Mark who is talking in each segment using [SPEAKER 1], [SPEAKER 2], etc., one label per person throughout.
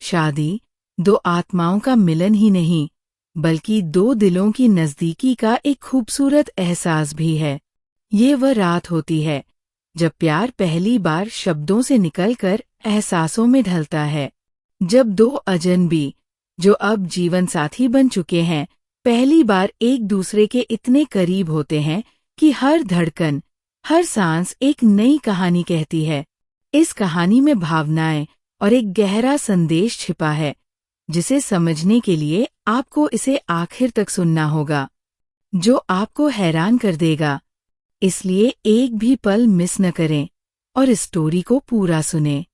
[SPEAKER 1] शादी दो आत्माओं का मिलन ही नहीं, बल्कि दो दिलों की नज़दीकी का एक खूबसूरत एहसास भी है। ये वह रात होती है जब प्यार पहली बार शब्दों से निकलकर एहसासों में ढलता है। जब दो अजनबी, जो अब जीवन साथी बन चुके हैं, पहली बार एक दूसरे के इतने करीब होते हैं कि हर धड़कन, हर सांस एक नई कहानी कहती है। इस कहानी में भावनाएं और एक गहरा संदेश छिपा है, जिसे समझने के लिए आपको इसे आखिर तक सुनना होगा, जो आपको हैरान कर देगा। इसलिए एक भी पल मिस न करें और इस स्टोरी को पूरा सुनें।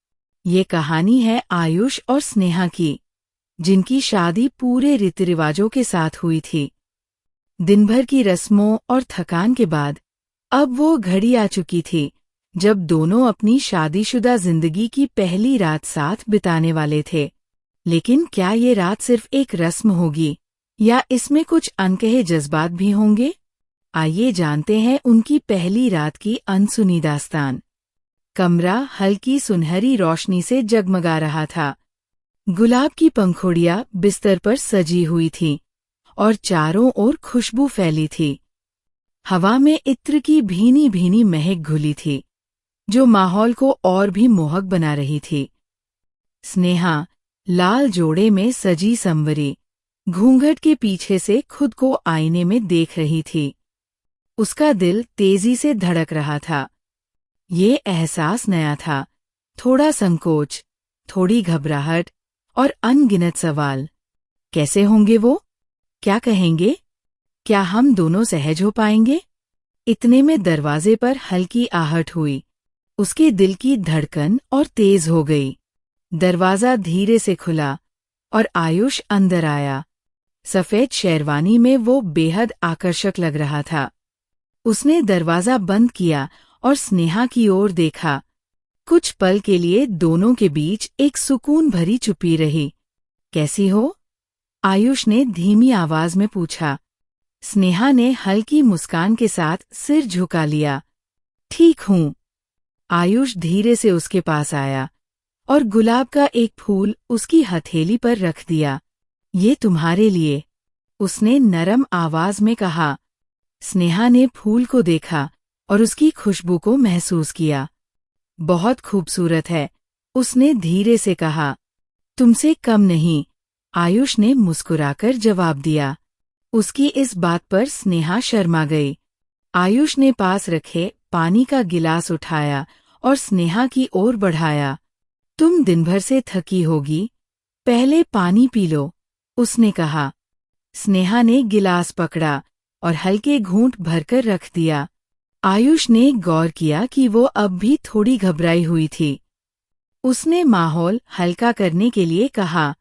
[SPEAKER 1] ये कहानी है आयुष और स्नेहा की, जिनकी शादी पूरे रीति रिवाजों के साथ हुई थी। दिन भर की रस्मों और थकान के बाद अब वो घड़ी आ चुकी थी जब दोनों अपनी शादीशुदा जिंदगी की पहली रात साथ बिताने वाले थे। लेकिन क्या ये रात सिर्फ एक रस्म होगी या इसमें कुछ अनकहे जज्बात भी होंगे? आइए जानते हैं उनकी पहली रात की अनसुनी दास्तान। कमरा हल्की सुनहरी रोशनी से जगमगा रहा था। गुलाब की पंखुड़ियां बिस्तर पर सजी हुई थीं और चारों ओर खुशबू फैली थी। हवा में इत्र की भीनी भीनी महक घुली थी, जो माहौल को और भी मोहक बना रही थी। स्नेहा लाल जोड़े में सजी संवरी घूंघट के पीछे से खुद को आईने में देख रही थी। उसका दिल तेजी से धड़क रहा था। ये एहसास नया था, थोड़ा संकोच, थोड़ी घबराहट और अनगिनत सवाल। कैसे होंगे वो? क्या कहेंगे? क्या हम दोनों सहज हो पाएंगे? इतने में दरवाजे पर हल्की आहट हुई। उसके दिल की धड़कन और तेज हो गई। दरवाजा धीरे से खुला और आयुष अंदर आया। सफेद शेरवानी में वो बेहद आकर्षक लग रहा था। उसने दरवाजा बंद किया और स्नेहा की ओर देखा। कुछ पल के लिए दोनों के बीच एक सुकून भरी चुप्पी रही। कैसी हो? आयुष ने धीमी आवाज में पूछा। स्नेहा ने हल्की मुस्कान के साथ सिर झुका लिया। ठीक हूँ। आयुष धीरे से उसके पास आया और गुलाब का एक फूल उसकी हथेली पर रख दिया। ये तुम्हारे लिए, उसने नरम आवाज में कहा। स्नेहा ने फूल को देखा और उसकी खुशबू को महसूस किया। बहुत खूबसूरत है, उसने धीरे से कहा। तुमसे कम नहीं, आयुष ने मुस्कुराकर जवाब दिया। उसकी इस बात पर स्नेहा शर्मा गई। आयुष ने पास रखे पानी का गिलास उठाया और स्नेहा की ओर बढ़ाया। तुम दिन भर से थकी होगी, पहले पानी पी लो, उसने कहा। स्नेहा ने गिलास पकड़ा और हल्के घूंट भरकर रख दिया। आयुष ने गौर किया कि वो अब भी थोड़ी घबराई हुई थी। उसने माहौल हल्का करने के लिए कहा,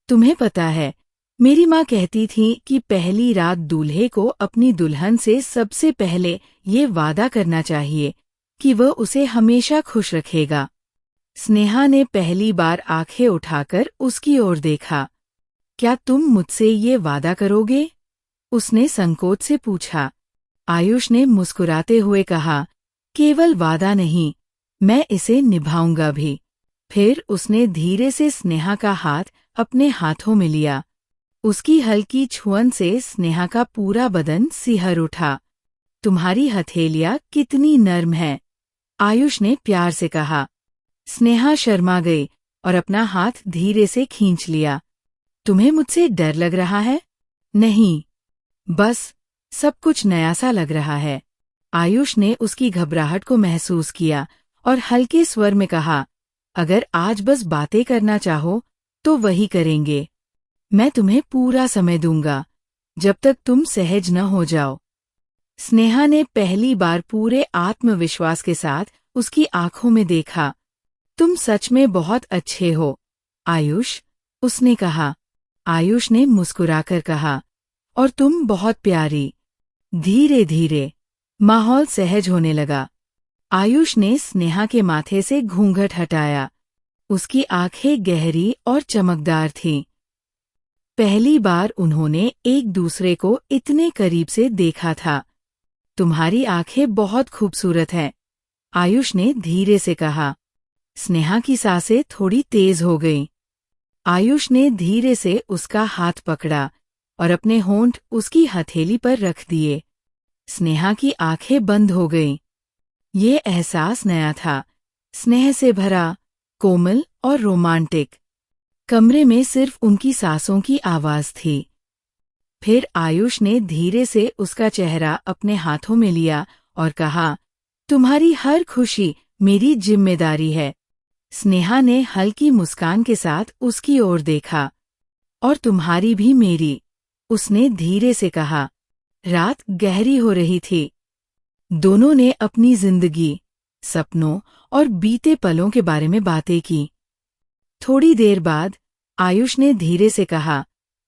[SPEAKER 1] तुम्हें पता है, मेरी माँ कहती थी कि पहली रात दूल्हे को अपनी दुल्हन से सबसे पहले ये वादा करना चाहिए कि वह उसे हमेशा खुश रखेगा। स्नेहा ने पहली बार आंखें उठाकर उसकी ओर देखा। क्या तुम मुझसे ये वादा करोगे? उसने संकोच से पूछा। आयुष ने मुस्कुराते हुए कहा, केवल वादा नहीं, मैं इसे निभाऊंगा भी। फिर उसने धीरे से स्नेहा का हाथ अपने हाथों में लिया। उसकी हल्की छुअन से स्नेहा का पूरा बदन सिहर उठा। तुम्हारी हथेलियां कितनी नर्म हैं, आयुष ने प्यार से कहा। स्नेहा शर्मा गई और अपना हाथ धीरे से खींच लिया। तुम्हें मुझसे डर लग रहा है? नहीं, बस सब कुछ नया सा लग रहा है। आयुष ने उसकी घबराहट को महसूस किया और हल्के स्वर में कहा, अगर आज बस बातें करना चाहो तो वही करेंगे। मैं तुम्हें पूरा समय दूंगा, जब तक तुम सहज न हो जाओ। स्नेहा ने पहली बार पूरे आत्मविश्वास के साथ उसकी आंखों में देखा। तुम सच में बहुत अच्छे हो, आयुष, उसने कहा। आयुष ने मुस्कुराकर कहा, और तुम बहुत प्यारी। धीरे धीरे माहौल सहज होने लगा। आयुष ने स्नेहा के माथे से घूंघट हटाया। उसकी आंखें गहरी और चमकदार थीं। पहली बार उन्होंने एक दूसरे को इतने करीब से देखा था। तुम्हारी आंखें बहुत खूबसूरत हैं, आयुष ने धीरे से कहा। स्नेहा की सांसें थोड़ी तेज हो गईं। आयुष ने धीरे से उसका हाथ पकड़ा और अपने होंठ उसकी हथेली पर रख दिए। स्नेहा की आंखें बंद हो गईं। ये एहसास नया था, स्नेह से भरा, कोमल और रोमांटिक। कमरे में सिर्फ उनकी सांसों की आवाज थी। फिर आयुष ने धीरे से उसका चेहरा अपने हाथों में लिया और कहा, तुम्हारी हर खुशी मेरी जिम्मेदारी है। स्नेहा ने हल्की मुस्कान के साथ उसकी ओर देखा। और तुम्हारी भी मेरी, उसने धीरे से कहा। रात गहरी हो रही थी। दोनों ने अपनी जिंदगी, सपनों और बीते पलों के बारे में बातें की। थोड़ी देर बाद आयुष ने धीरे से कहा,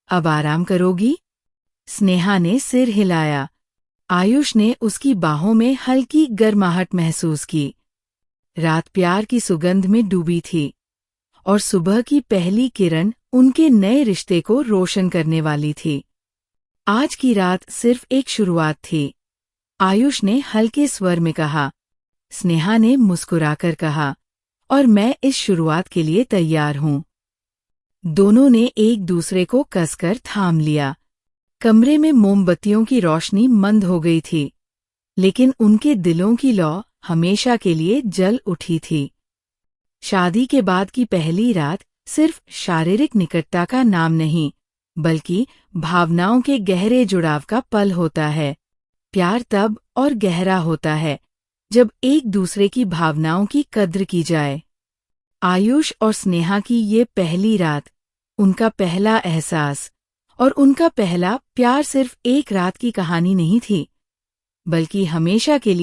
[SPEAKER 1] अब आराम करोगी? स्नेहा ने सिर हिलाया। आयुष ने उसकी बाहों में हल्की गर्माहट महसूस की। रात प्यार की सुगंध में डूबी थी और सुबह की पहली किरण उनके नए रिश्ते को रोशन करने वाली थी। आज की रात सिर्फ एक शुरुआत थी, आयुष ने हल्के स्वर में कहा। स्नेहा ने मुस्कुराकर कहा, और मैं इस शुरुआत के लिए तैयार हूं। दोनों ने एक दूसरे को कसकर थाम लिया। कमरे में मोमबत्तियों की रोशनी मंद हो गई थी, लेकिन उनके दिलों की लौ हमेशा के लिए जल उठी थी। शादी के बाद की पहली रात सिर्फ शारीरिक निकटता का नाम नहीं, बल्कि भावनाओं के गहरे जुड़ाव का पल होता है। प्यार तब और गहरा होता है जब एक दूसरे की भावनाओं की कद्र की जाए। आयुष और स्नेहा की ये पहली रात, उनका पहला एहसास और उनका पहला प्यार सिर्फ एक रात की कहानी नहीं थी, बल्कि हमेशा के लिए